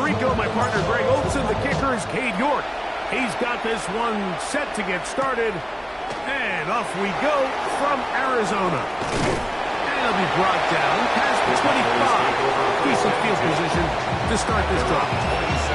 we go. My partner, Greg Olson. The kicker is Cade York. He's got this one set to get started. And off we go from Arizona. And he'll be brought down past the 25. Decent field position to start this drive.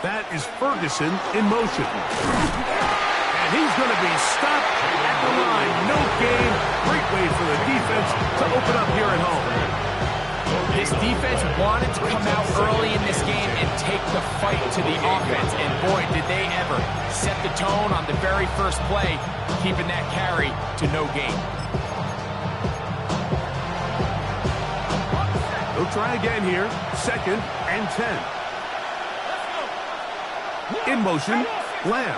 That is Ferguson in motion. And he's going to be stopped at the line. No gain. Great way for the defense to open up here at home. This defense wanted to come out early in this game and take the fight to the offense. And boy, did they ever set the tone on the very first play, keeping that carry to no gain. They'll try again here. 2nd and 10. In motion, Lamb.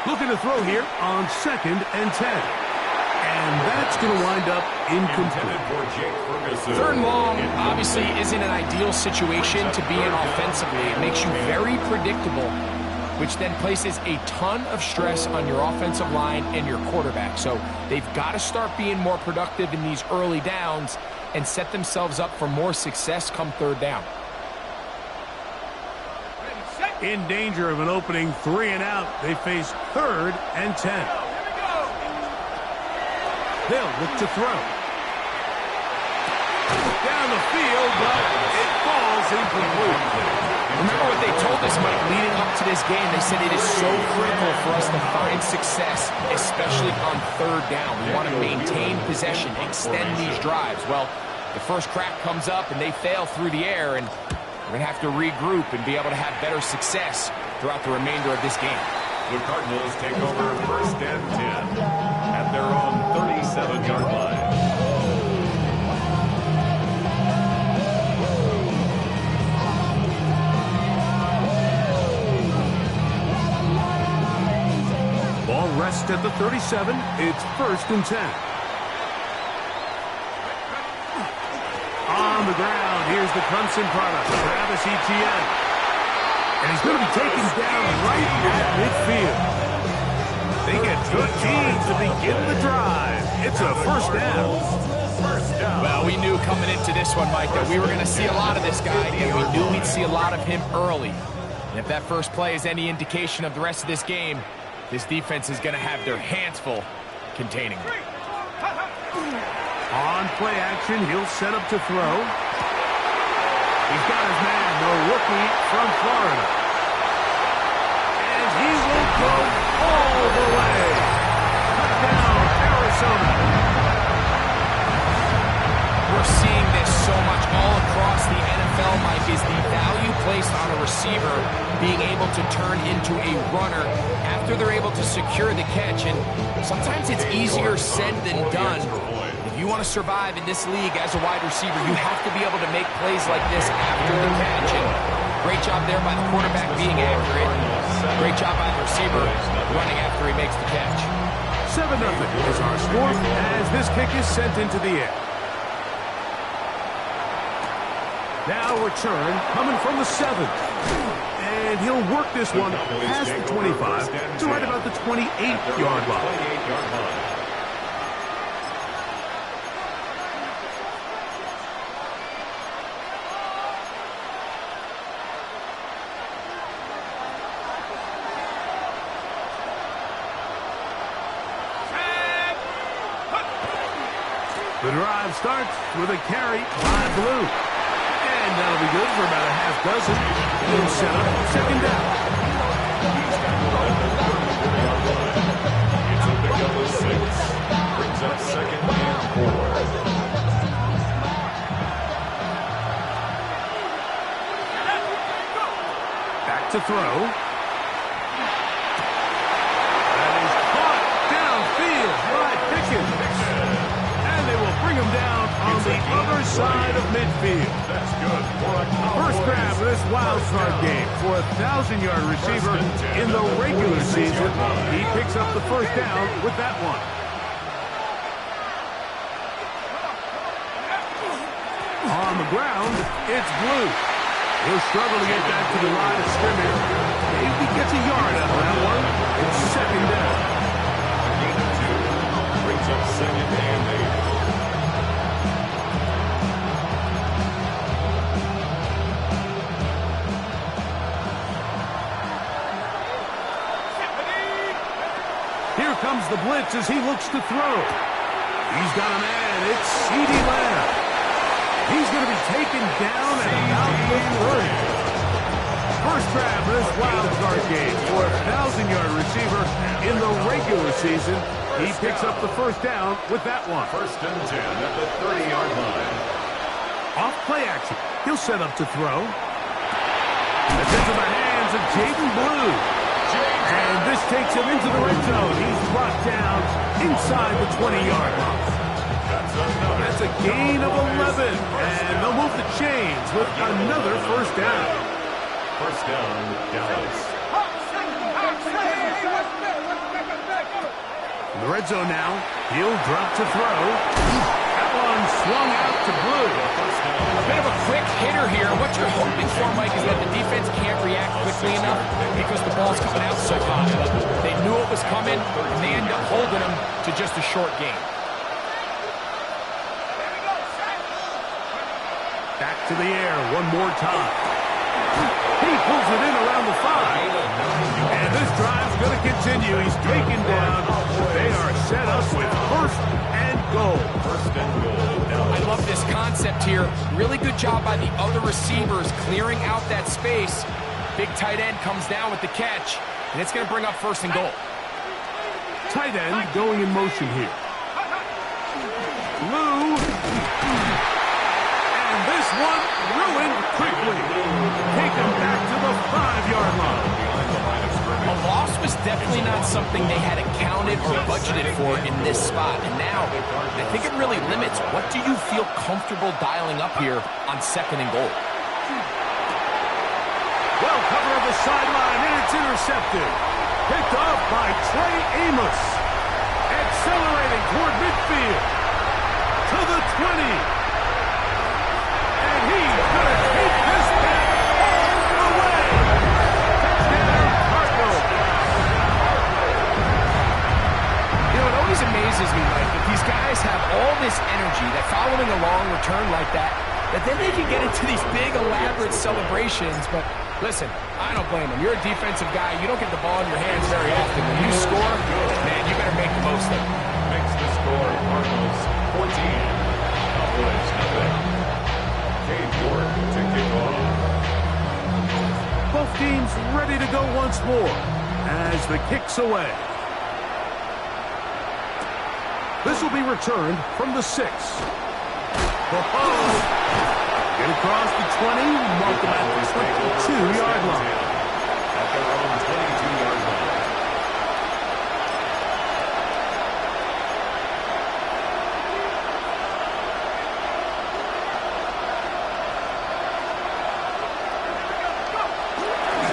Looking to throw here on 2nd and 10. And that's going to wind up incomplete. 3rd and long obviously isn't an ideal situation to be in offensively. It makes you very predictable, which then places a ton of stress on your offensive line and your quarterback. So they've got to start being more productive in these early downs and set themselves up for more success come 3rd down. In danger of an opening 3 and out. They face 3rd and 10. They'll look to throw. Down the field, but it falls incomplete. Remember what they told us, Mike, leading up to this game. They said it is so critical for us to find success, especially on 3rd down. We want to maintain possession, extend these drives. Well, the first crack comes up and they fail through the air, and we're going to have to regroup and be able to have better success throughout the remainder of this game. The Cardinals take over 1st and 10 at their own 37-yard line. Ball rests at the 37. It's 1st and 10. On the ground, here's the Clemson product, Travis Etienne. And he's going to be taken down right at midfield. They get 13 to begin the drive. It's a 1st down. Well, we knew coming into this one, Mike, that we were going to see a lot of this guy, and we knew we'd see a lot of him early. And if that first play is any indication of the rest of this game, this defense is going to have their hands full containing him. On play action, he'll set up to throw. He's got his man, the rookie from Florida. And he will go all the way. Touchdown, Arizona. We're seeing this so much all across the NFL, Mike, is the value placed on a receiver being able to turn into a runner after they're able to secure the catch. And sometimes it's easier said than done. If you want to survive in this league as a wide receiver, you have to be able to make plays like this after the catch. And great job there by the quarterback being accurate. Great job by the receiver running after he makes the catch. 7-0 is our score as this kick is sent into the air. Now return coming from the 7th. And he'll work this one past the 25 to right about the 28-yard line. The drive starts with a carry by Blue. And that'll be good for about a half dozen. He'll set up 2nd down. It's a pick up of 6. Brings up 2nd and 4. Back to throw. That is caught downfield by Pickens. And they will bring him down on the other side of midfield. That's good for a Cowboys. First grab of this wild card game for a 1,000-yard receiver in the regular season. He picks up the first down with that one. On the ground, it's Blue. He'll struggle to get back to the line of scrimmage. Maybe gets a yard out of that one. It's second down. A gain of 2 brings up second and 8. Here comes the blitz as he looks to throw. He's got a man. It's CeeDee Lamb. He's going to be taken down at about the 30. First grab of this wild card game for a 1,000-yard receiver in the regular season. He picks up the first down with that one. First and 10 at the 30-yard line. Off play action. He'll set up to throw. It's into the hands of Jaden Blue. And this takes him into the red zone. He's brought down inside the 20-yard line. That's a gain of 11. And they'll move the chains with another first down. First down, Dallas. In the red zone now. He'll drop to throw. That one swung out to Blue. A bit of a quick hitter here. What you're hoping for, Mike, is that the defense can't react quickly enough because the ball's coming out so hot. But they knew it was coming, and they end up holding them to just a short gain. Back to the air one more time. He pulls it in around the 5. And this drive's going to continue. He's taken down. They are set up with first and goal. First and goal. I love this concept here. Really good job by the other receivers clearing out that space. Big tight end comes down with the catch, and it's going to bring up first and goal. Tight end going in motion here. Blue. And this one ruined quickly. Take him back to the 5-yard line. A loss was definitely not something they had accounted or budgeted for in this spot. And now, I think it really limits what do you feel comfortable dialing up here on second and goal. Well covered on the sideline, and it's intercepted. Picked off by Trey Amos. Accelerating toward midfield. To the 20. And he's going to take this back all the way. Touchdown, Cardinals. You know, it always amazes me, Mike, that these guys have all this energy, that following a long return like that then they can get into these big, elaborate celebrations. But listen, I don't blame them. You're a defensive guy. You don't get the ball in your hands very often. When you score, man, you better make the most of it. Makes the score Cardinals 14. Cowboys nothing. Cade York to kick off. Both teams ready to go once more as the kick's away. This will be returned from the 6. Get across the 20, mark them at the 22-yard line. At their own 22-yard line.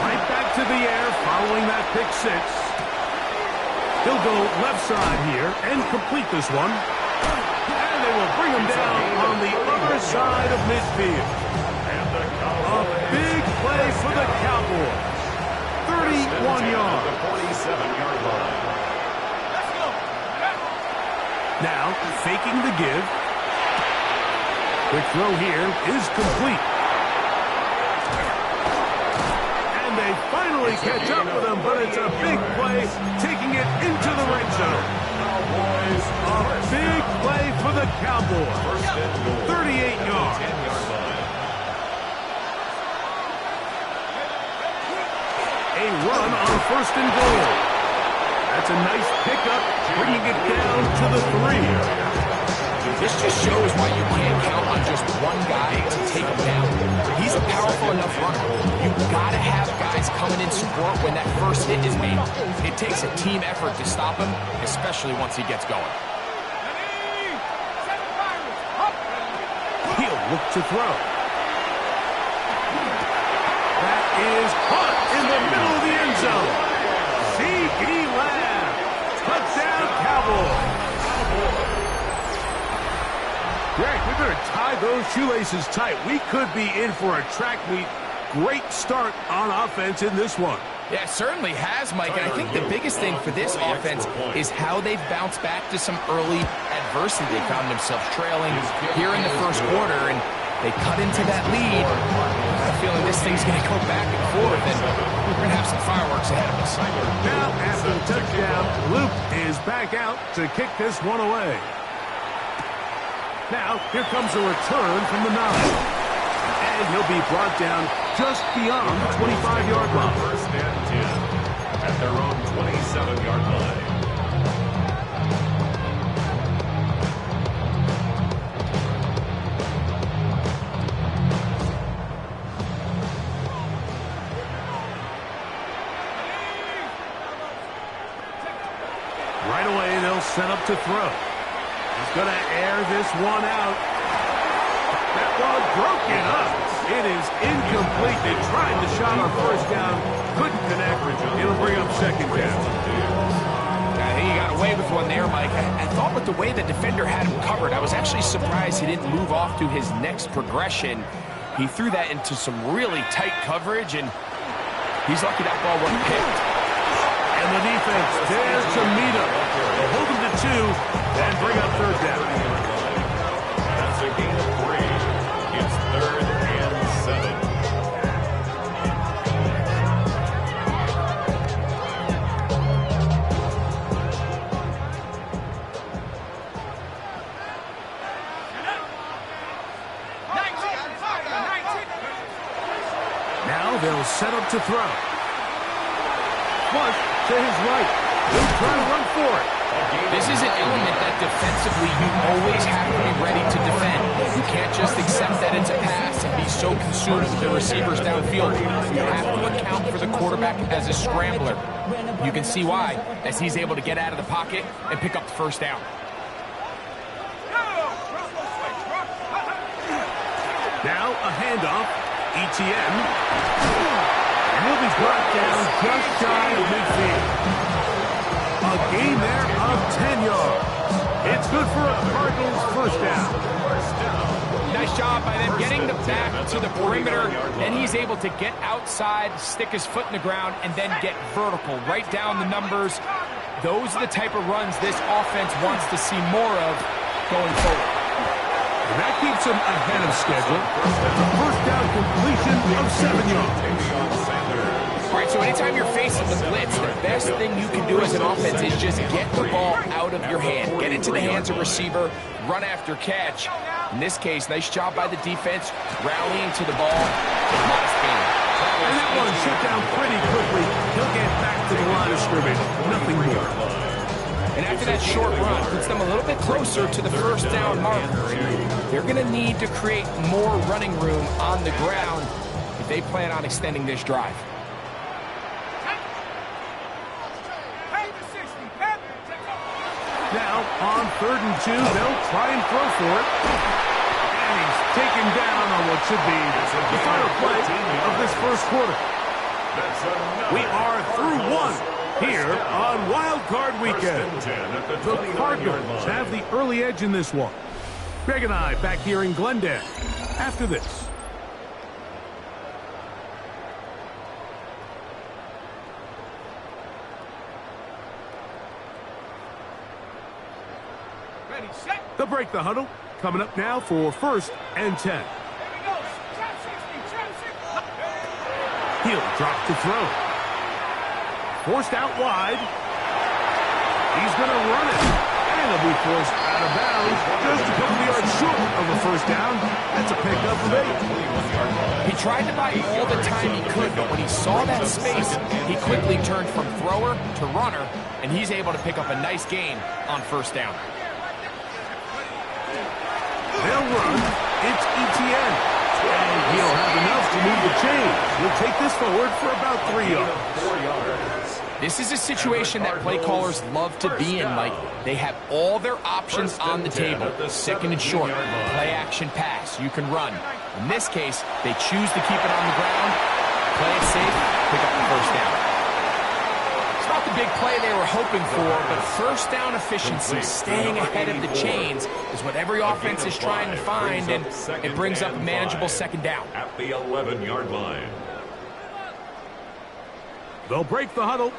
Right back to the air following that pick 6. He'll go left side here and complete this one. And they will bring him down on the other side of midfield. A big play for the Cowboys. 31 yards. The 47-yard line. Now, faking the give. Quick throw here is complete. And they finally catch up with him, but it's a big play, taking it into the red zone. A big play for the Cowboys. 38 yards. 10-yard line. A run on first and goal. That's a nice pickup, bringing it down to the 3. This just shows why you can't count on just one guy to take him down. He's a powerful enough runner. You've got to have guys coming in support when that first hit is made. It takes a team effort to stop him, especially once he gets going. He'll look to throw. That is caught in the middle of the end zone. C.D. Lamb. Touchdown, Cowboys. Greg, we better tie those shoelaces tight. We could be in for a track meet. Great start on offense in this one. Yeah, it certainly has, Mike. And I think the biggest thing for this offense is how they've bounced back to some early adversity. They found themselves trailing here in the first quarter, and they cut into that lead. I have a feeling this thing's going to go back and forth, and we're going to have some fireworks ahead of us. Now, after the touchdown, Luke is back out to kick this one away. Now, here comes a return from the 9. And he'll be brought down just beyond the 25-yard line. First and 10 at their own 27-yard line. Right away, they'll set up to throw. He's going to air this one out. That ball broken up. It is incomplete. They tried the shot on first down. Couldn't connect. It'll bring up second down. I think he got away with one there, Mike. I thought with the way the defender had him covered, I was actually surprised he didn't move off to his next progression. He threw that into some really tight coverage, and he's lucky that ball wasn't picked. And the defense dares to meet him. They'll hold him to 2 and bring up third down. That's a gain of 3. It's 3rd and 7. Now they'll set up to throw. Flush to his right. He'll try to run for it. This is an element that defensively you always have to be ready to defend. You can't just accept that it's a pass and be so consumed with the receivers downfield. You have to account for the quarterback as a scrambler. You can see why, as he's able to get out of the pocket and pick up the first down. Now a handoff. ETN. And he'll be brought down just shy of midfield. A gain there of 10 yards. It's good for a Cardinals first down. Nice job by them getting the back to the perimeter. Then he's able to get outside, stick his foot in the ground, and then get vertical. Right down the numbers. Those are the type of runs this offense wants to see more of going forward. And that keeps him ahead of schedule. The first down completion of 7 yards. All right, so anytime you're facing the blitz, the best thing you can do as an offense is just get the ball out of your hand. Get into the hands of receiver, run after catch. In this case, nice job by the defense, rallying to the ball. Nice game. And that one shut down pretty quickly. He'll get back to the line of scrimmage. Nothing more. And after that short run, puts them a little bit closer to the first down marker. They're going to need to create more running room on the ground if they plan on extending this drive. Now, on 3rd and 2, they'll try and throw for it. And he's taken down on what should be the final play of this first quarter. We are through 1 here on Wild Card Weekend. The Cardinals have the early edge in this one. Greg and I back here in Glendale after this. They'll break the huddle. Coming up now for 1st and 10. He'll drop to throw. Forced out wide. He's going to run it. And he'll be forced out of bounds. Just a couple yards short of a first down. That's a pickup of 8. He tried to buy all the time he could, but when he saw that space, he quickly turned from thrower to runner, and he's able to pick up a nice gain on first down. They'll run. It's ETN. And he'll have enough to move the chain. He'll take this forward for about 3 yards. 4 yards. This is a situation that play callers love to be in, Mike. They have all their options on the table. Second and short, play action pass, you can run. In this case, they choose to keep it on the ground, play it safe, pick up the first down. It's not the big play they were hoping for, but first down efficiency, staying ahead of the chains, is what every offense is trying to find, and it brings up a manageable second down. At the 11-yard line. They'll break the huddle.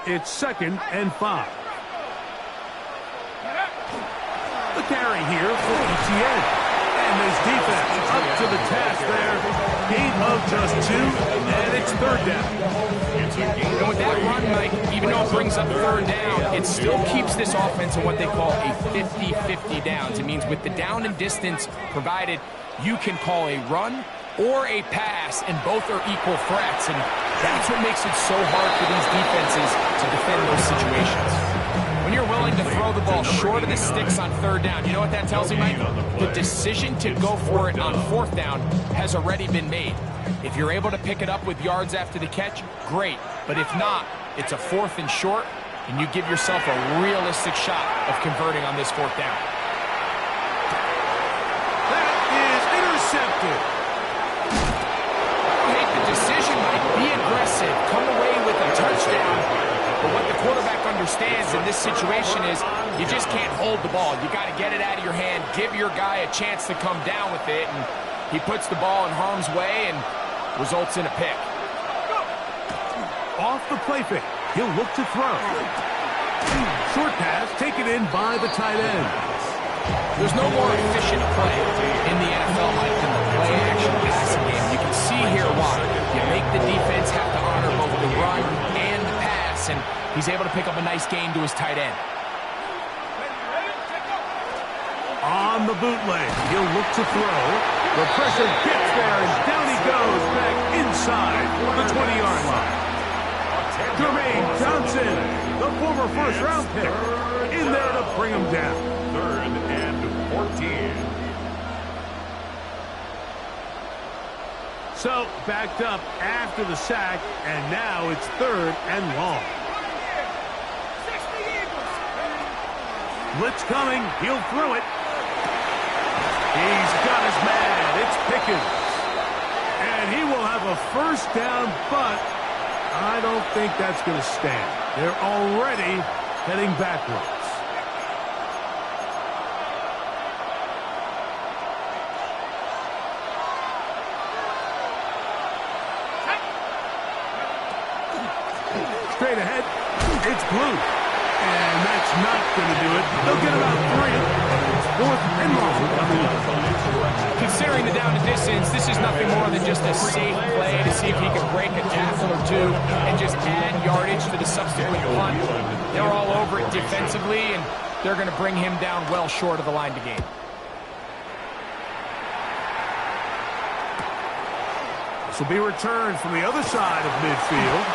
It's 2nd and 5. The carry here for ETN. And his defense up to the task there. Gain of just 2, and it's 3rd down. And with that run, Mike, even though it brings up 3rd down, it still keeps this offense in what they call a 50-50 downs. It means with the down and distance provided, you can call a run or a pass, and both are equal threats, and that's what makes it so hard for these defenses to defend those situations. When you're willing to throw the ball short of the sticks on 3rd down, you know what that tells me, Mike? The decision to go for it on 4th down has already been made. If you're able to pick it up with yards after the catch, great. But if not, it's a 4th and short, and you give yourself a realistic shot of converting on this 4th down. That is intercepted. Make the decision, Mike. Be aggressive. Come away with a touchdown. But what the quarterback understands in this situation is you just can't hold the ball. You got to get it out of your hand, give your guy a chance to come down with it, and he puts the ball in harm's way and results in a pick. Off the play fake. He'll look to throw. Short pass taken in by the tight end. There's no more efficient play in the NFL, Mike, than the play-action passing game. You can see here why. You make the defense have to honor both the run and the pass, and he's able to pick up a nice gain to his tight end. On the bootleg, he'll look to throw. The pressure gets there, and down he goes back inside the 20-yard line. Jermaine Johnson, the former first-round pick, in there to bring him down. 3rd and 14. So, backed up after the sack, and now it's 3rd and long. Blitz coming. He'll throw it. He's got his man. It's Pickens. And he will have a first down, but I don't think that's going to stand. They're already heading backwards. Straight ahead, it's Blue. And that's not going to do it. They'll get about 3. It's 4th and long coming up. Considering the down and distance, this is nothing more than just a safe play to see if he can break a tackle or two and just add yardage to the subsequent punt. They're all over it defensively, and they're going to bring him down well short of the line to gain. This will be returned from the other side of midfield.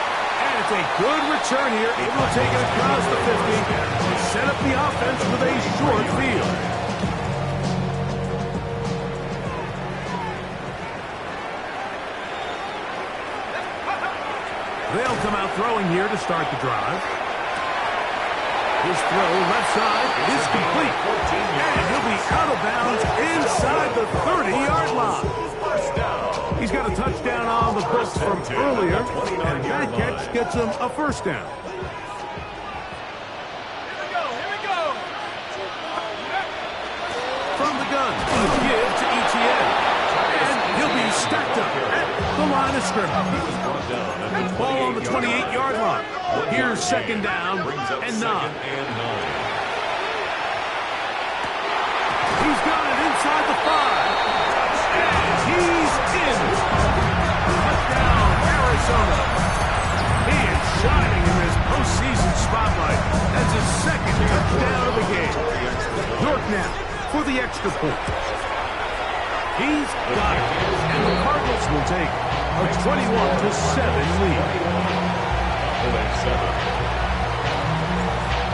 And it's a good return here, able to take it across the 50 and set up the offense with a short field. They'll come out throwing here to start the drive. His throw left side is complete. And he'll be out of bounds inside the 30-yard line. He's got a touchdown on the books from earlier, and that catch gets him a first down. Here we go. From the gun, a give to ETN. And he'll be stacked up at the line of scrimmage. Ball on the 28-yard line. Here's 2nd down and 9. He's got it inside the 5. And he's in. Touchdown, Arizona. He is shining in this postseason spotlight as his 2nd touchdown of the game. York now for the extra point. He's got it. And the Cardinals will take a 21-7 lead.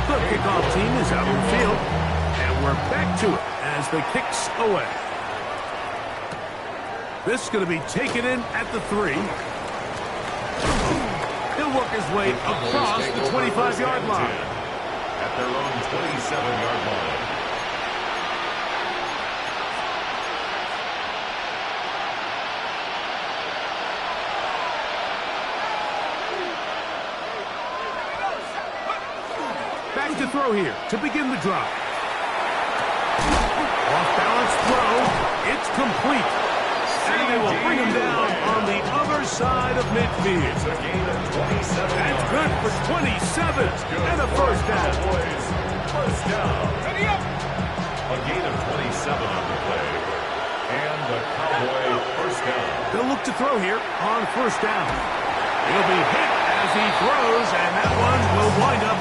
The kickoff team is out on the field, and we're back to it as the kicks away. This is going to be taken in at the 3. He'll work his way across the 25-yard line. At their own 27-yard line. Back to throw here to begin the drive. Off-balance throw. It's complete. And they will bring him down on the other side of midfield. It's a gain of 27. That's good for 27 and a first down. Cowboys, first down. A gain of 27 on the play. And the Cowboy first down. They'll look to throw here on first down. He'll be hit as he throws, and that one will wind up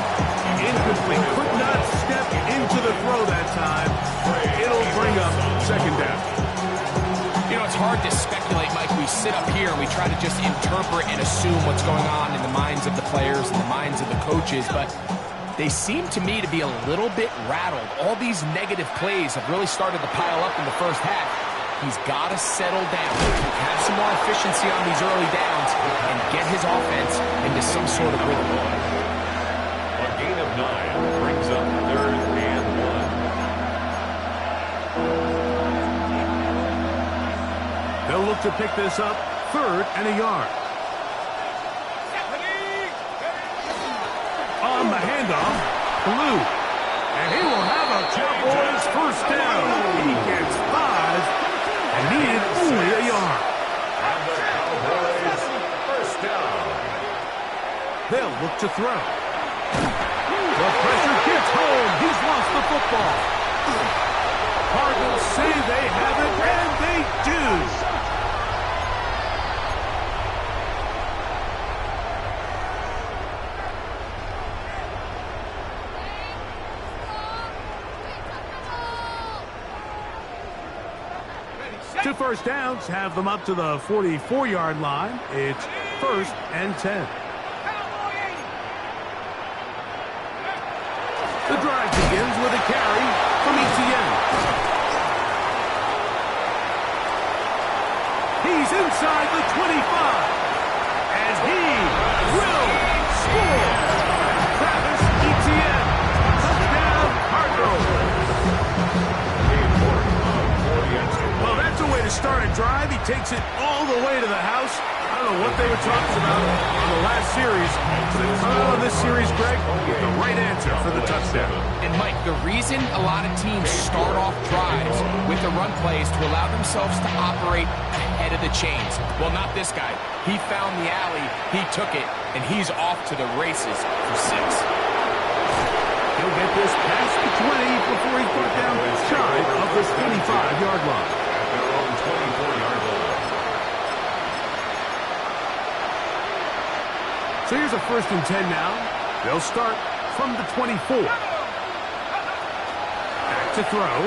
incomplete. Could not step into the throw that time. It'll bring up second down. You know, it's hard to speculate, Mike. We sit up here and we try to just interpret and assume what's going on in the minds of the players and the minds of the coaches, but they seem to me to be a little bit rattled. All these negative plays have really started to pile up in the first half. He's got to settle down, have some more efficiency on these early downs, and get his offense into some sort of rhythm. A gain of 9 brings up third and 1. They'll look to pick this up, third and a yard. On the handoff, Blue. And he will have a Cowboys first down. He gets 5 and needed only a yard. And the Cowboys first down. They'll look to throw. The pressure gets home. He's lost the football. Cardinals say they have it, and they do. Two first downs have them up to the 44-yard line. It's first and 10. The drive begins with a carry from Etienne. He's inside the 25. And he will score. Travis Etienne. Touchdown, Cardinals. Well, that's a way to start a drive. He takes it all the way to the house. I don't know what they were talking about on the last series. But the call on this series, Greg, is the right answer for the touchdown. And, Mike, the reason a lot of teams start off drives with the run plays to allow themselves to operate ahead of the chains. Well, not this guy. He found the alley, he took it, and he's off to the races for 6. He'll get this past the 20 before he's brought down shy of the 25-yard line. At their own 24-yard line. So here's a first and 10 now. They'll start from the 24. Back to throw.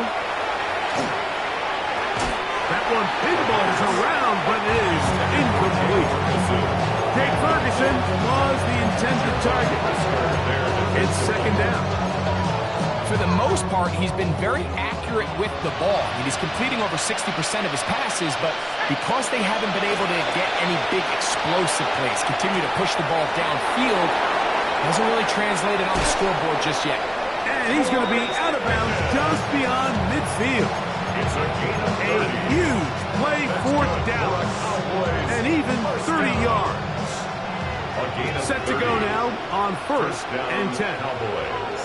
That one pinballs around, but it is incomplete. Jake Ferguson was the intended target. It's second down. For the most part, he's been very accurate with the ball. I mean, he's completing over 60% of his passes, but because they haven't been able to get any big explosive plays, continue to push the ball downfield, hasn't really translated on the scoreboard just yet. And he's going to be out of bounds just beyond midfield. It's a gain of A huge play, fourth down, and even 30 yards. Set to go now on first and 10. Cowboys.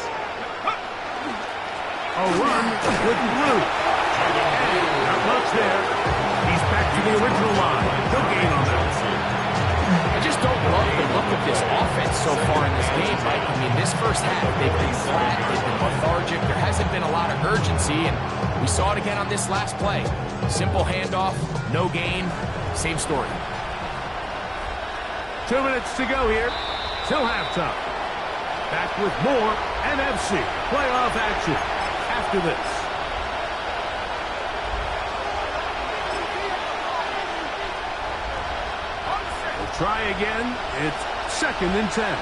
A run with Blue. And not much there. He's back to the original line. No gain on that. I just don't love the look of this offense so far in this game, Mike. I mean, this first half, they've been flat, they've been lethargic. There hasn't been a lot of urgency, and we saw it again on this last play. Simple handoff, no gain, same story. 2 minutes to go here till halftime. Back with more NFC playoff action after this. We'll try again. It's second and 10.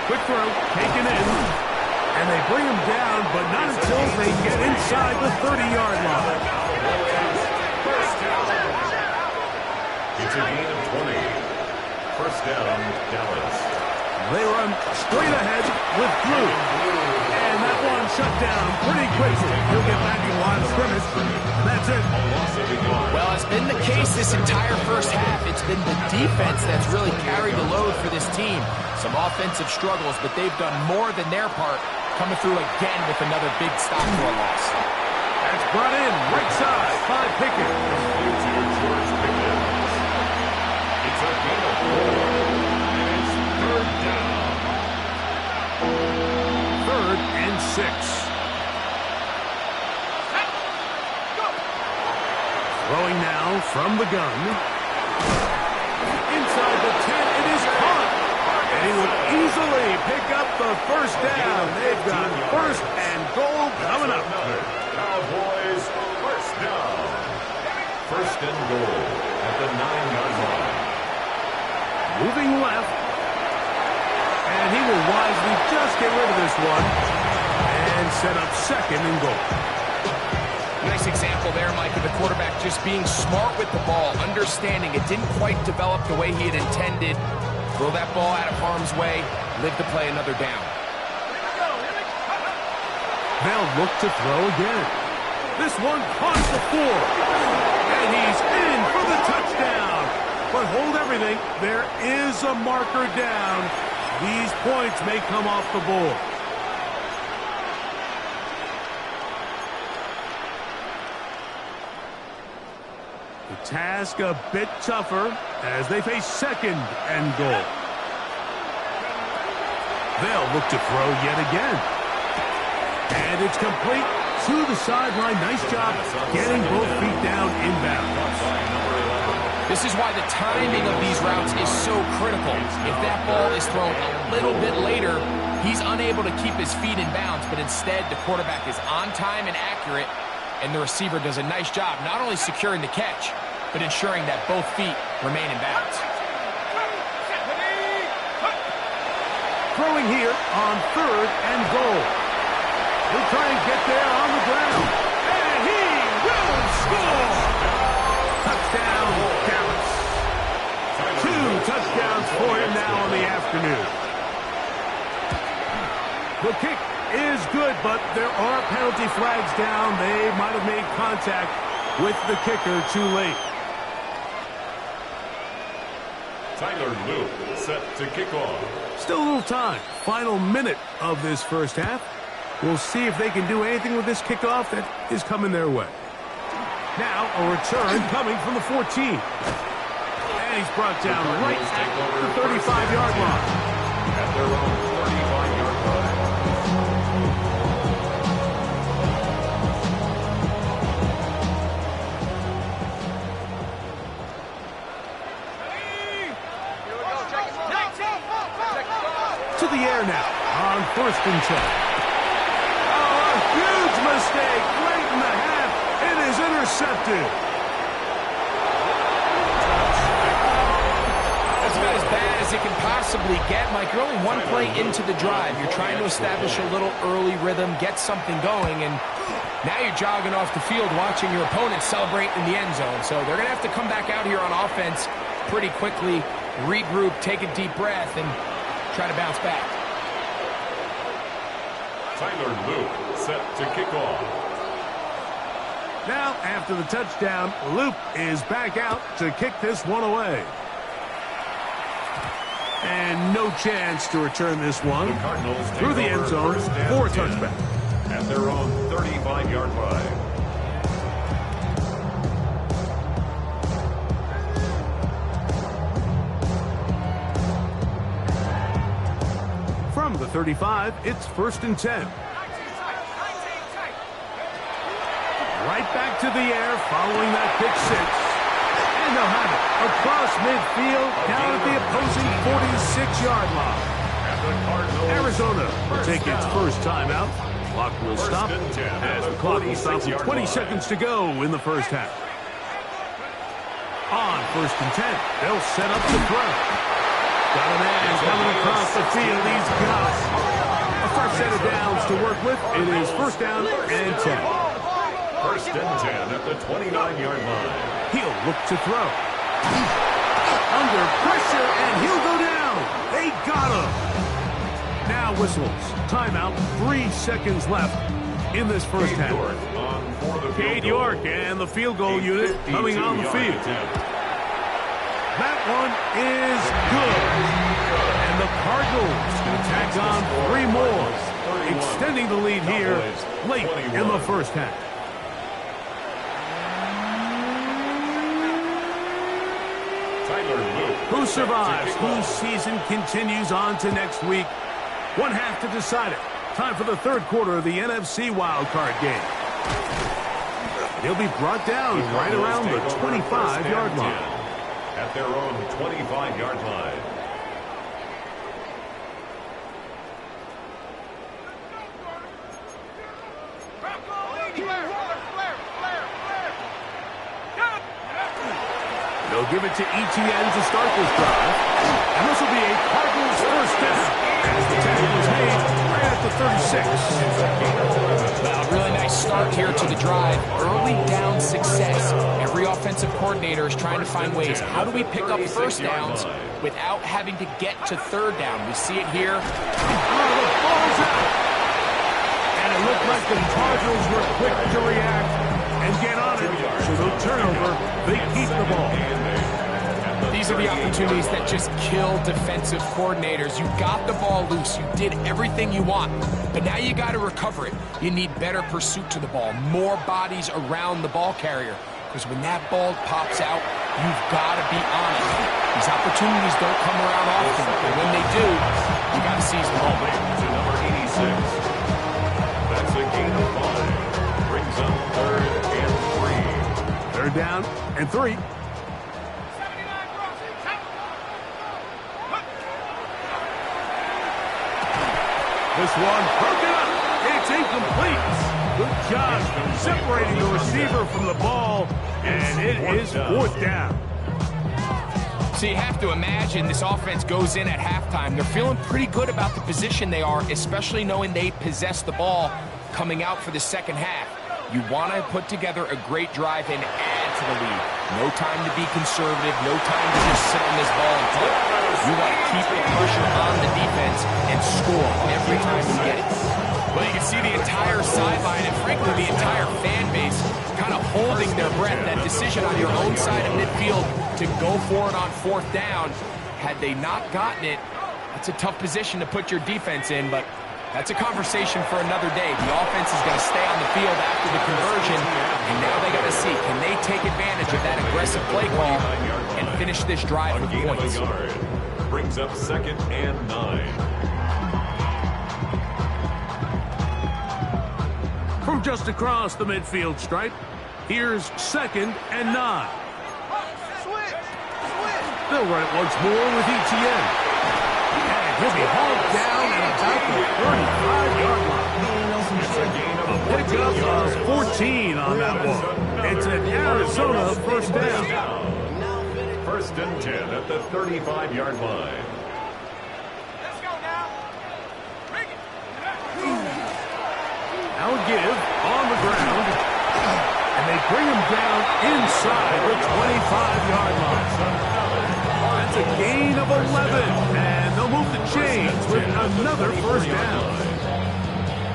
Quick throw, taken in. And they bring him down, but not until they get inside the 30-yard line. It's a gain of 20. First down, Dallas. They run straight ahead with Blue. And that one shut down pretty quickly. He'll get back in the line of scrimmage. That's it. Well, it's been the case this entire first half. It's been the defense that's really carried the load for this team. Some offensive struggles, but they've done more than their part, coming through again with another big stop for a loss. That's brought in right side by Pickett. It's a gain of 4. And it's third down. 3rd and 6. Throwing now from the gun. Inside the 10, it is caught. And he will easily pick up the first down. They've got 1st and goal coming up. Cowboys, first down. 1st and goal at the 9-yard line. Moving left. And he will wisely just get rid of this one. And set up 2nd and goal. Nice example there, Mike, of the quarterback just being smart with the ball, understanding it didn't quite develop the way he had intended. Throw that ball out of harm's way, live to play another down. They'll look to throw again. This one caught the 4. And he's in for the touchdown. But hold everything. There is a marker down. These points may come off the board. The task a bit tougher as they face 2nd and goal. They'll look to throw yet again. And it's complete to the sideline. Nice job getting both feet down inbounds. This is why the timing of these routes is so critical. If that ball is thrown a little bit later, he's unable to keep his feet in bounds, but instead the quarterback is on time and accurate, and the receiver does a nice job not only securing the catch, but ensuring that both feet remain in bounds. Throwing here on 3rd and goal. He'll try and get there on the ground. And he will score! Touchdown, Dallas. 2 touchdowns for him now on the afternoon. The kick is good, but there are penalty flags down. They might have made contact with the kicker too late. Tyler Luke set to kick off. Still a little time. Final minute of this first half. We'll see if they can do anything with this kickoff that is coming their way. Now a return coming from the 14. And he's brought down right at the 35-yard line. At their own 35-yard line. To the air now on 1st and 10. Oh, a huge mistake late in the half. It is intercepted. That's about as bad as it can possibly get, Mike. You're only one play into the drive. You're trying to establish a little early rhythm, get something going, and now you're jogging off the field watching your opponent celebrate in the end zone. So they're going to have to come back out here on offense pretty quickly, regroup, take a deep breath, and try to bounce back. Tyler Luke set to kick off. Now, after the touchdown, Luke is back out to kick this one away. And no chance to return this one The Cardinals through the end zone for a touchback. At their own 35-yard line. From the 35, it's 1st and 10. Right back to the air following that pick 6. And they'll have it across midfield down at the opposing 46-yard line. Arizona will take its first timeout. Clock will stop as the clock will stop with 20 seconds to go in the first half. On 1st and 10, they'll set up the throw. Got a man coming across the field. He's got a fresh set of downs to work with. It is first down and 10. First and 10 at the 29-yard line. He'll look to throw. Under pressure, and he'll go down. They got him. Now whistles. Timeout. 3 seconds left in this first half. Cade York and the field goal unit coming on the field. That one is good. And the Cardinals going to tack on 3 more, extending the lead here late in the first half. Who survives? Whose season continues on to next week? One half to decide it. Time for the third quarter of the NFC wildcard game. He'll be brought down right around the 25-yard line. At their own 25-yard line. They'll give it to ETN to start this drive. And this will be a Cardinals first down. As the tackle is made right at the 36. Well, really nice start here to the drive. Early down success. Every offensive coordinator is trying to find ways. How do we pick up first downs without having to get to third down? We see it here. Oh, the ball's out. And it looked like the Cardinals were quick to react and get on it. So no turnover. They keep the ball. These are the opportunities that just kill defensive coordinators. You got the ball loose. You did everything you want. But now you got to recover it. You need better pursuit to the ball. More bodies around the ball carrier. Because when that ball pops out, you've got to be on it. These opportunities don't come around often. And when they do, you got to seize the moment. To number 86. That's a gain of 5. Brings up third and 3. Third down and 3. This one broken up. It's incomplete. Good job separating the receiver from the ball, and it is fourth down. So you have to imagine this offense goes in at halftime. They're feeling pretty good about the position they are, especially knowing they possess the ball coming out for the second half. You want to put together a great drive and add to the lead. No time to be conservative. No time to just sit on this ball and flip. You want to keep the pressure on the defense and score every time you get it. Well, you can see the entire sideline and, frankly, the entire fan base kind of holding their breath. That decision on your own side of midfield to go for it on fourth down, had they not gotten it, it's a tough position to put your defense in, but that's a conversation for another day. The offense is going to stay on the field after the conversion, and now they got to see, can they take advantage of that aggressive play call and finish this drive with points? Brings up second and 9. From just across the midfield stripe, here's second and 9. They'll run it once more with ETN. And he'll be hauled down at about the 35-yard line. A pickup of 14 on that one. It's an Arizona first down. First and 10 at the 35-yard line. Let's go now. Bring it. Now a give on the ground. And they bring him down inside the 25-yard line. That's a gain of 11. And they'll move the chains with another first down.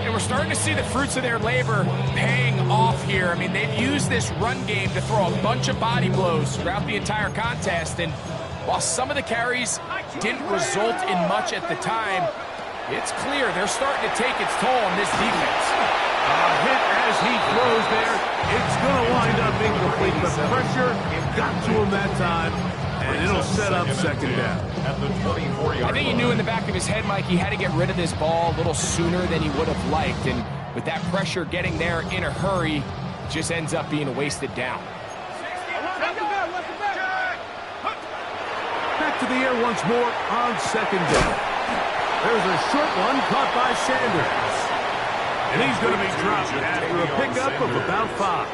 And we're starting to see the fruits of their labor paying off here. I mean, they've used this run game to throw a bunch of body blows throughout the entire contest. And while some of the carries didn't result in much at the time, it's clear they're starting to take its toll on this defense. A hit as he throws there. It's going to wind up incomplete. The pressure got to him that time, and it'll set up second down. At the 24-yard I think he knew in the back of his head, Mike, he had to get rid of this ball a little sooner than he would have liked. And with that pressure getting there in a hurry, it just ends up being a wasted down. Back to the air once more on second down. There's a short one caught by Sanders. And he's going to be dropped after a pickup of about 5.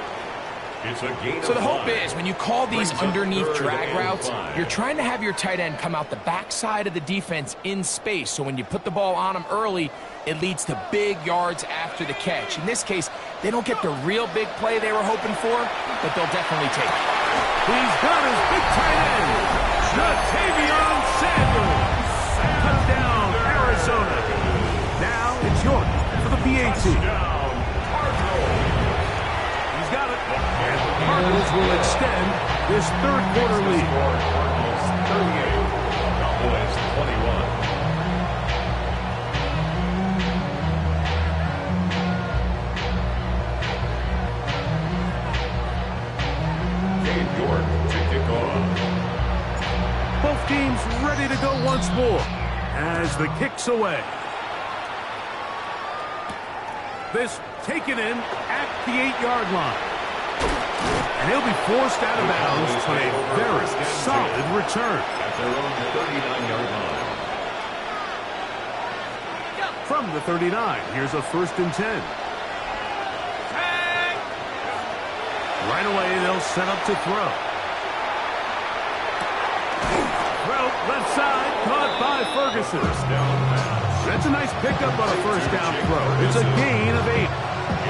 It's a gain So the of hope 5. is when you call these Brings up underneath 3rd drag and routes, 5. you're trying to have your tight end come out the backside of the defense in space. So when you put the ball on them early, it leads to big yards after the catch. In this case, they don't get the real big play they were hoping for, but they'll definitely take it. He's got his big tight end, Jatavion Sanders. Touchdown, Arizona. Now it's York for the PAT. Touchdown, Cardinals. He's got it. And the Cardinals will extend this third quarter lead. Cardinals 38, Cowboys 21. Cade York to kick off. Both teams ready to go once more as the kick's away. This taken in at the 8-yard line. And he'll be forced out of bounds on a very solid return. At their own 39-yard line. From the 39, here's a 1st and 10. Right away, they'll set up to throw. Throw, left side, caught by Ferguson. First down pass. That's a nice pickup on a first down throw. It's a gain of 8.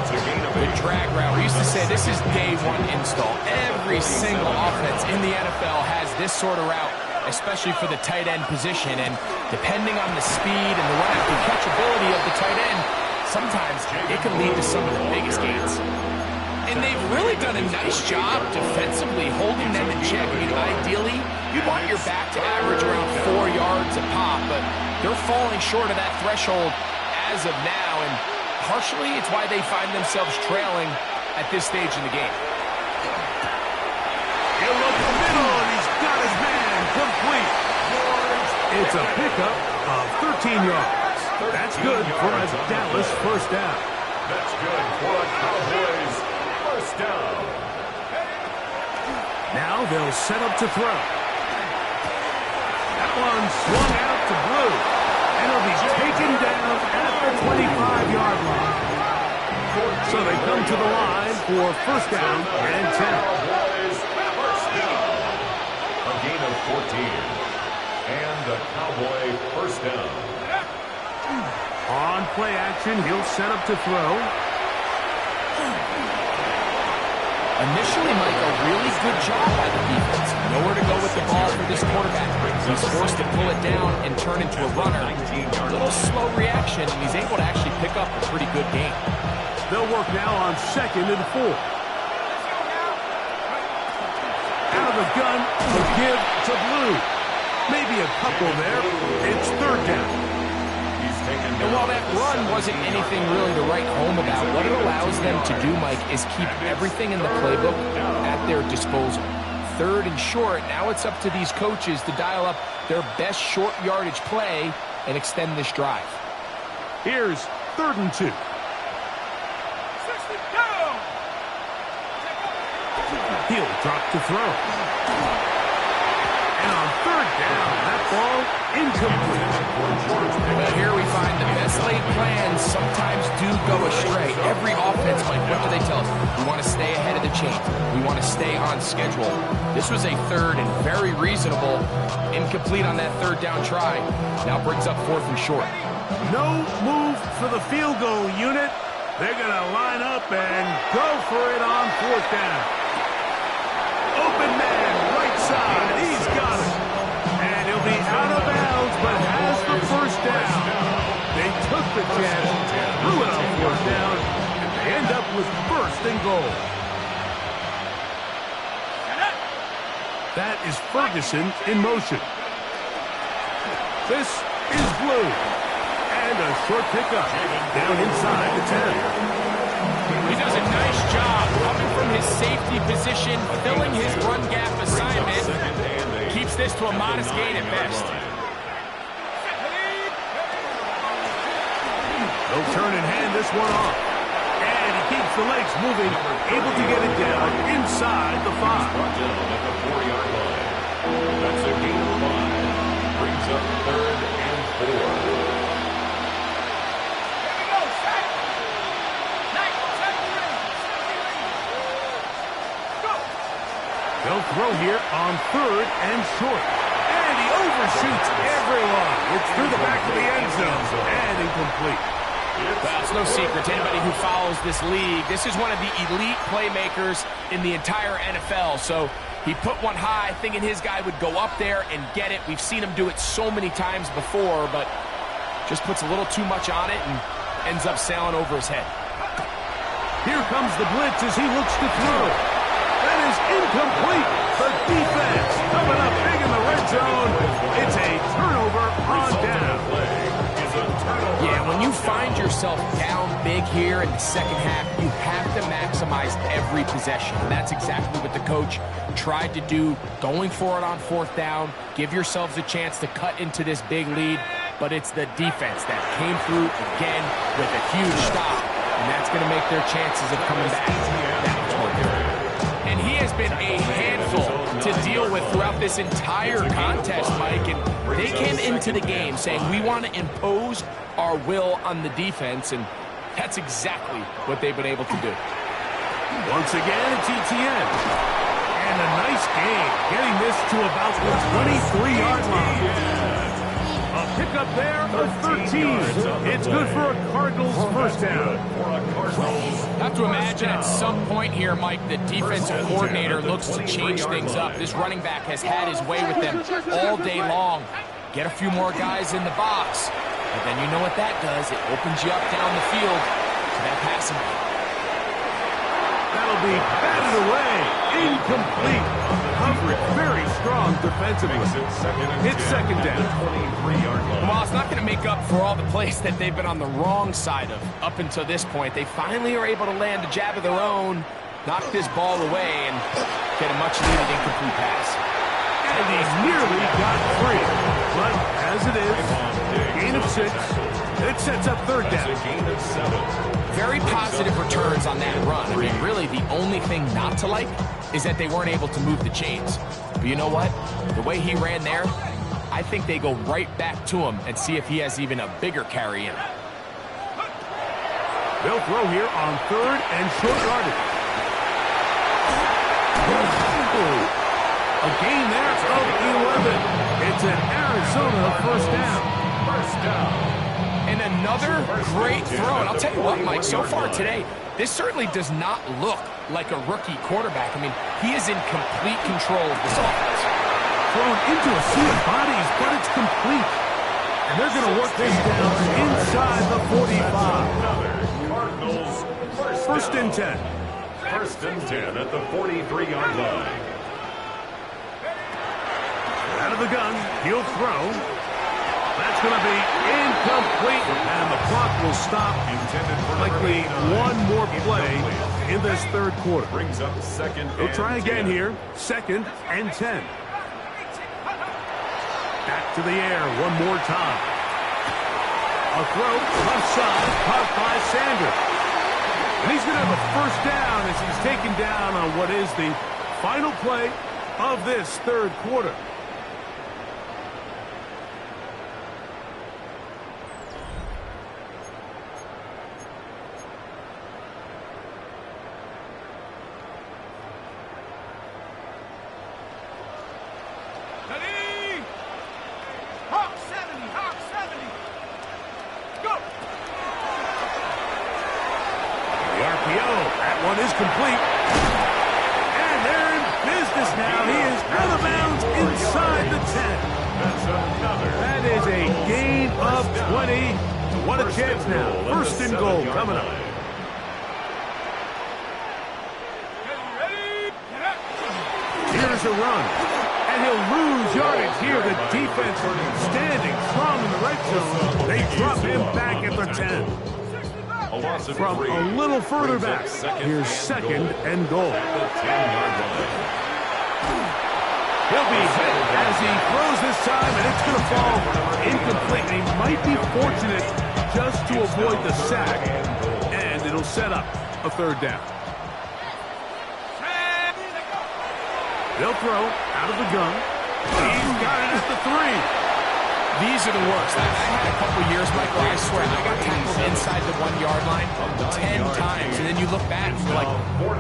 It's a gain of The 8. drag route, we used to say this is day one install. Every single offense in the NFL has this sort of route, especially for the tight end position. And depending on the speed and the run-after catchability of the tight end, sometimes it can lead to some of the biggest gains. And they've really done a nice job defensively holding them in check. I mean, ideally, you'd want your back to average around 4 yards a pop, but they're falling short of that threshold as of now, and partially it's why they find themselves trailing at this stage in the game. He'll look the middle, and he's got his man complete. It's a pickup of 13 yards. That's good for a Dallas first down. That's good for a Cowboys first down. Now they'll set up to throw. That one swung out to Blue, and he'll be taken down at the 25-yard line. So they come to the line for first down and 10. Cowboys first down. A gain of 14. And a Cowboy first down. On play action, he'll set up to throw. Initially, Mike, a really good job by the defense. Nowhere to go with the ball for this quarterback. He's forced to pull it down and turn into a runner. A little slow reaction, and he's able to actually pick up a pretty good game. They'll work now on 2nd and 4. Out of the gun, the give to Blue. Maybe a couple there. It's 3rd down. And while that run wasn't anything really to write home about, what it allows them to do, Mike, is keep everything in the playbook at their disposal. 3rd and short, now it's up to these coaches to dial up their best short yardage play and extend this drive. Here's 3rd and 2. He'll drop to throw. And on 3rd down, that ball incomplete. Well, here we find the best laid plans sometimes do go astray. Every offense, Mike, what do they tell us? We want to stay ahead of the chain. We want to stay on schedule. This was a 3rd and very reasonable. Incomplete on that 3rd down try. Now brings up 4th and short. No move for the field goal unit. They're going to line up and go for it on 4th down. Open man, right side. He's got it. And he'll be out of bounds, but has the first down. They took the chance, threw it on 4th down, and they end up with 1st and goal. That is Ferguson in motion. This is Blue. And a short pickup down inside the 10. He does a nice job coming from his safety position, filling his run gap assignment. Keeps this to a modest gain at best. They'll turn and hand this one off. And he keeps the legs moving, able to get it down inside the 5. Brought down at the 4-yard line. That's a gain of 5. Brings up 3rd and 4. and short. And he overshoots everyone. It's through the back of the end zone and incomplete. Well, it's no secret to anybody who follows this league. This is one of the elite playmakers in the entire NFL. So he put one high, thinking his guy would go up there and get it. We've seen him do it so many times before, but just puts a little too much on it and ends up sailing over his head. Here comes the blitz as he looks to throw. That is incomplete. The defense coming up big in the red zone. It's a turnover on down. Yeah, when you find yourself down big here in the second half, you have to maximize every possession. And that's exactly what the coach tried to do, going for it on fourth down. Give yourselves a chance to cut into this big lead. But it's the defense that came through again with a huge stop. And that's going to make their chances of coming back that much more difficult. And he has been a handful to deal with throughout this entire contest, Mike. And they came into the game saying, we want to impose our will on the defense. And that's exactly what they've been able to do. Once again, it's ETN. And a nice game, getting this to about the 23-yard line. A pickup there of 13. It's good for a Cardinals first down. Have to imagine at some point here, Mike, the defensive coordinator looks to change things up. This running back has had his way with them all day long. Get a few more guys in the box. But then you know what that does. It opens you up down the field to that passing game. That'll be batted away. Incomplete. Coverage very strong defensively. It's second down. Well, it's not going to make up for all the plays that they've been on the wrong side of up until this point. They finally are able to land a jab of their own, knock this ball away, and get a much-needed incomplete pass. And he nearly got free. But as it is, gain of 6. It sets up third down. Very positive returns on that run. I mean, really, the only thing not to like is that they weren't able to move the chains. But you know what? The way he ran there, I think they go right back to him and see if he has even a bigger carry in him. They'll throw here on third and short yardage. A gain there of 11. It's an Arizona first down. First down. And another great throw. And I'll tell you what, Mike, so far today, this certainly does not look like a rookie quarterback. I mean, he is in complete control of this offense. Thrown into a sea of bodies, but it's complete. And they're going to work this down inside the 45. Cardinals First and 10. First and 10 at the 43-yard line. Out of the gun, he'll throw. That's going to be incomplete, and the clock will stop. Likely one more play in this third quarter. Brings up second. He'll try again here. Second and 10. Back to the air one more time. A throw, left side, caught by Sanders. And he's going to have a first down as he's taken down on what is the final play of this third quarter. Complete. And they're in business now. He is out of bounds inside the 10. That is a gain of 20. What a chance now. First and goal coming up. Here's a run. And he'll lose yardage here. The defense standing strong in the red zone. They drop him back at the 10. From a little further back, here's second and goal. He'll be hit as he throws this time, and it's going to fall incomplete. He might be fortunate just to avoid the sack, and it'll set up a third down. They'll throw out of the gun. He's got it at the 3. These are the worst. I had a couple years, Michael, I swear, I got tackled inside the 1-yard line 10 times, and then you look back and you're like,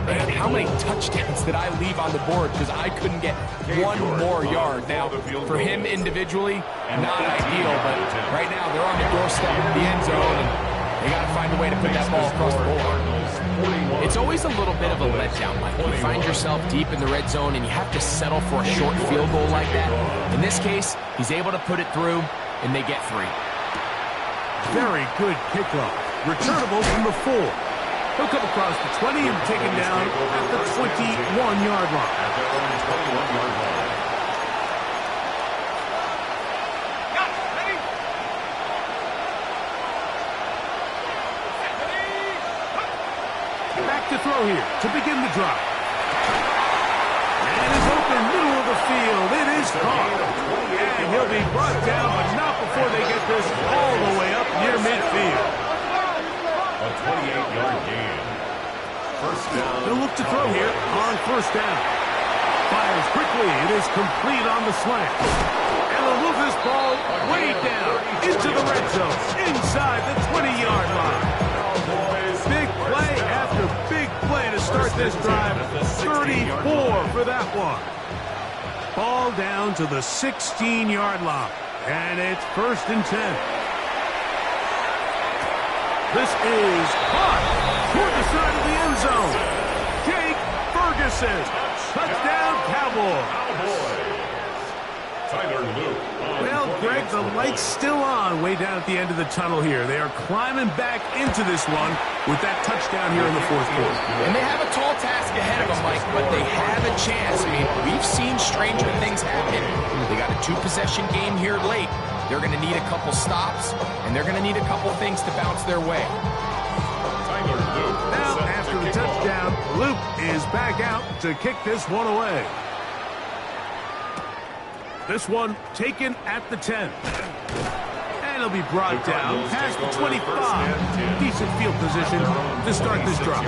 man, how many touchdowns did I leave on the board because I couldn't get one more yard? Now, for him individually, not ideal, but right now they're on the doorstep of the end zone, and they got to find a way to put that ball across the board. It's always a little bit of a letdown, Mike. You find yourself deep in the red zone, and you have to settle for a short field goal like that. In this case, he's able to put it through, and they get 3. Very good kickoff. Returnable from the 4. He'll come across the 20 and taken down at the 21-yard line. At their own 21-yard line. Back to throw here to begin the drive. And is open middle of the field. It is caught. And he'll be brought down, but not before they get this all the way up near midfield. A 28-yard gain. First down. He'll look to throw here on first down. Fires quickly. It is complete on the slant. And they'll move this ball way down into the red zone, inside the 20-yard line. Big play after big play to start this drive. 34 for that one. Ball down to the 16-yard line. And it's 1st and 10. This is caught toward the side of the end zone. Jake Ferguson. Touchdown, Cowboys. Tyler Luke. Well, Greg, the light's still on way down at the end of the tunnel here. They are climbing back into this one with that touchdown here in the 4th quarter. And they have a tall task ahead of them, Mike, but they have a chance. I mean, we've seen stranger things happen. They got a 2-possession game here late. They're going to need a couple stops, and they're going to need a couple things to bounce their way. Tyler Luke. Now, after the touchdown, Luke is back out to kick this one away. This one taken at the 10. And he'll be brought down past the 25. Decent field position to start this drive.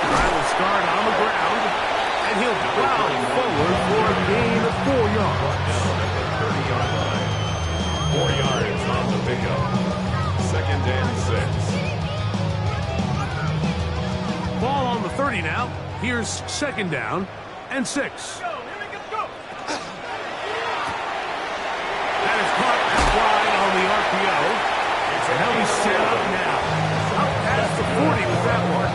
Drive will start on the ground, and he'll plow forward for a gain of 4 yards. 30-yard line. 4 yards on the pickup. 2nd and 6. Ball on the 30 now. Here's 2nd down and 6. That is caught out wide on the RPO. And he'll be set up now. Up past the 40 with that one.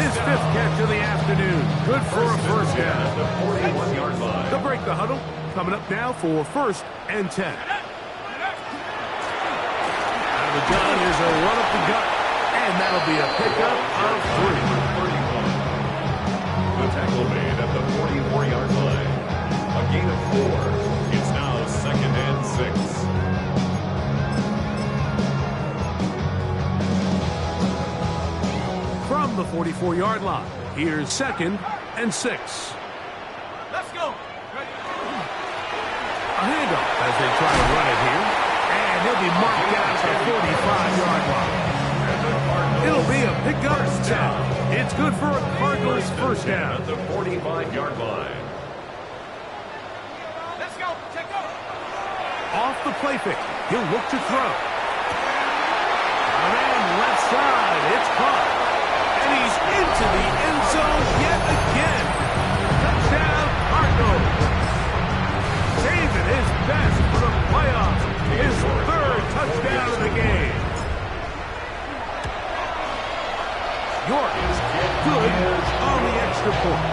His 5th catch of the afternoon. Good for a 1st down. At the 41-yard line. They'll break the huddle. Coming up now for 1st and 10. The gun is a run up the gut, and that'll be a pickup of 3. 31. The tackle made at the 44-yard line. A gain of 4. It's now 2nd and 6. From the 44-yard line, here's 2nd and 6. Let's go. A handoff as they try to run it here. And he'll be marked down at the 45-yard line. It'll be a pickup 10. It's good for a Cardinals 1st down. At the 45-yard line. Let's go. Take off. Off the play fake, he'll look to throw. And left side, it's caught. And he's into the end zone yet again. Touchdown, Cardinals. Saving his best for the playoffs. His 3rd touchdown of the game. York is good on the extra point.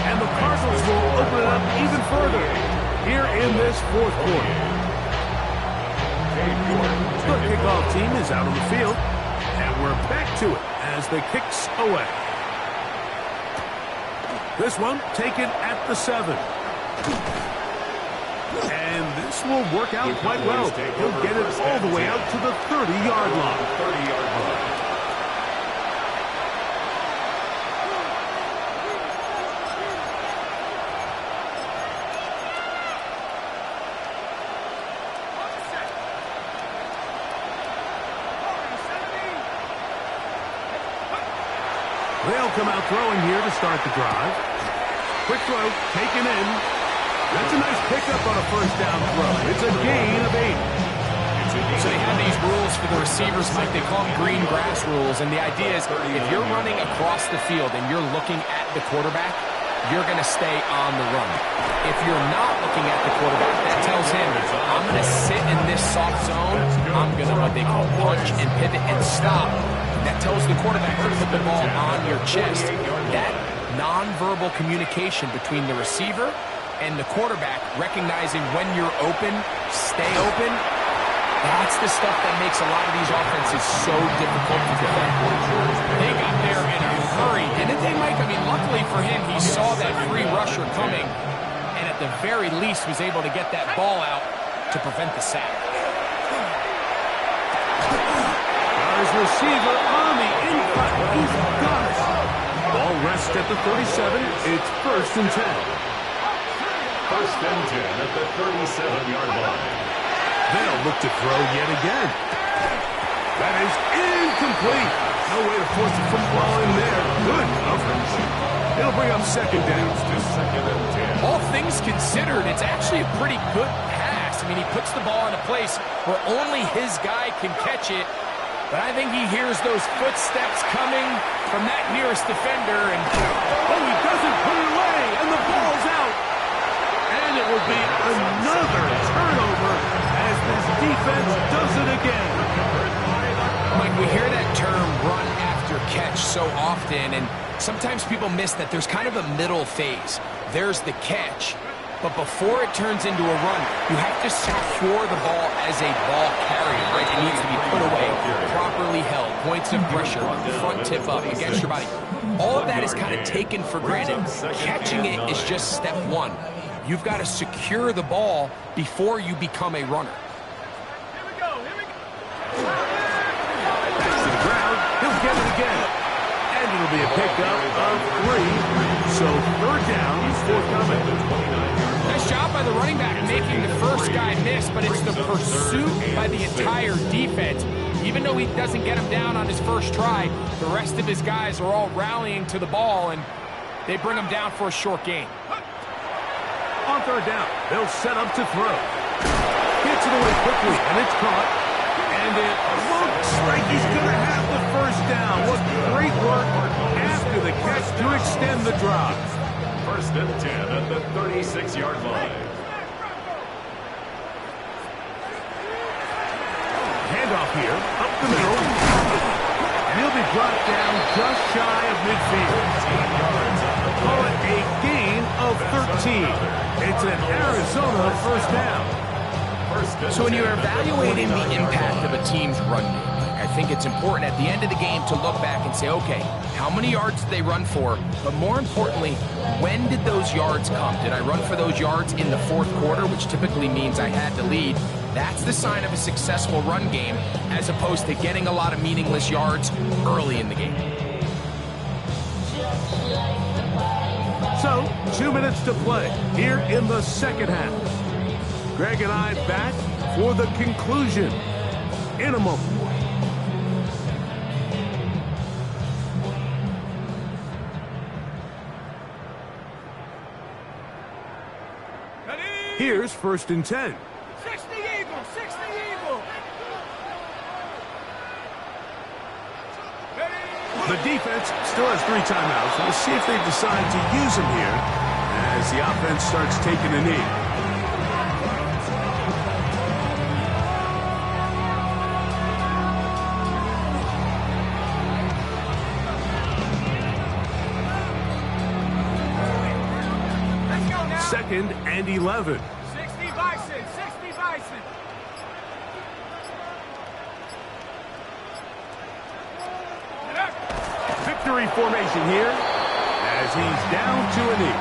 And the Cardinals will open it up even further here in this 4th quarter. The kickoff team is out on the field. And we're back to it as the kicks away. This one taken at the 7. And this will work out quite well. He'll get it all the way out to the 30-yard line. 30-yard line. They'll come out throwing here to start the drive. Quick throw, taken in. That's a nice pickup on a first down throw. It's a gain of 8. So they have these rules for the receivers, Mike. They call them green grass rules. And the idea is if you're running across the field and you're looking at the quarterback, you're going to stay on the run. If you're not looking at the quarterback, that tells him, I'm going to sit in this soft zone. I'm going to, what they call, punch and pivot and stop. That tells the quarterback to put the ball on your chest. That nonverbal communication between the receiver and the quarterback, recognizing when you're open, stay open, that's the stuff that makes a lot of these offenses so difficult to defend. They got there in a hurry, didn't they, Mike? I mean, luckily for him, he saw that free rusher coming, and at the very least was able to get that ball out to prevent the sack. Got his receiver on the in-cut. He's got it. Ball rests at the 37. It's 1st and 10. 1st and 10 at the 37-yard line. They'll look to throw yet again. That is incomplete. No way to force it from blowing there. Good coverage. It'll bring up 2nd down. To 2nd and 10. All things considered, it's actually a pretty good pass. I mean, he puts the ball in a place where only his guy can catch it. But I think he hears those footsteps coming from that nearest defender. And oh, he doesn't put it away, and the ball's out. And it will be another turnover as this defense does it again. Mike, we hear that term run after catch so often, and sometimes people miss that there's kind of a middle phase. There's the catch, but before it turns into a run, you have to secure the ball as a ball carrier, right? It needs to be put away, properly held, points of pressure, front tip up against your body. All of that is kind of taken for granted. Catching it is just step one. You've got to secure the ball before you become a runner. Here we go. Back to the ground. He'll get it again. And it'll be a pickup of 3. So 3rd down is forthcoming. Nice job by the running back making the first guy miss, but it's the pursuit by the entire defense. Even though he doesn't get him down on his first try, the rest of his guys are all rallying to the ball, and they bring him down for a short gain. On 3rd down, they'll set up to throw. Gets it away quickly, and it's caught. And it looks like he's going to have the 1st down. What great work after the catch to extend the drive. 1st and 10 at the 36-yard line. Handoff here, up the middle. And he'll be brought down just shy of midfield. Call it a gain of 13. It's an Arizona 1st down. So when you're evaluating the impact of a team's run game, I think it's important at the end of the game to look back and say, okay, how many yards did they run for? But more importantly, when did those yards come? Did I run for those yards in the 4th quarter, which typically means I had to lead? That's the sign of a successful run game, as opposed to getting a lot of meaningless yards early in the game. So, 2 minutes to play here in the 2nd half. Greg and I back for the conclusion in a moment. Here's 1st and 10. 60 Eagle, 60 Eagle. The defense still has 3 timeouts. We'll see if they decide to use them here as the offense starts taking a knee. Let's go now. 2nd and 11. 60 Bison, 60 Bison. Victory formation here as he's down to a knee.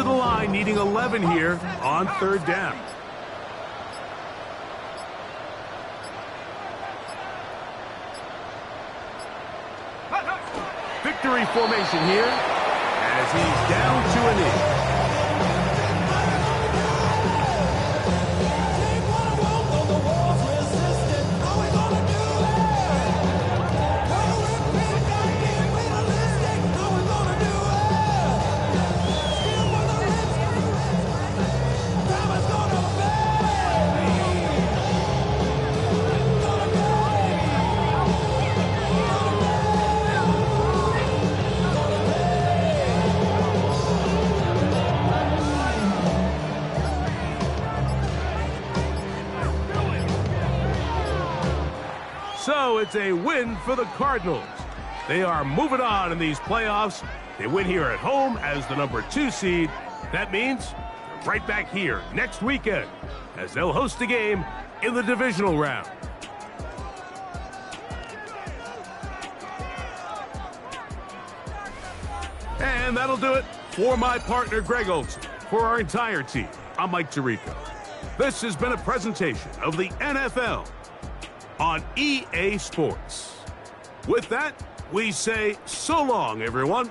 the line, needing 11 here on third down. Victory formation here as he's down to a knee. So it's a win for the Cardinals. They are moving on in these playoffs. They win here at home as the number 2 seed. That means they're right back here next weekend as they'll host a game in the divisional round. And that'll do it for my partner, Greg Olson. For our entire team, I'm Mike Tirico. This has been a presentation of the NFL on EA Sports. With that, we say so long, everyone.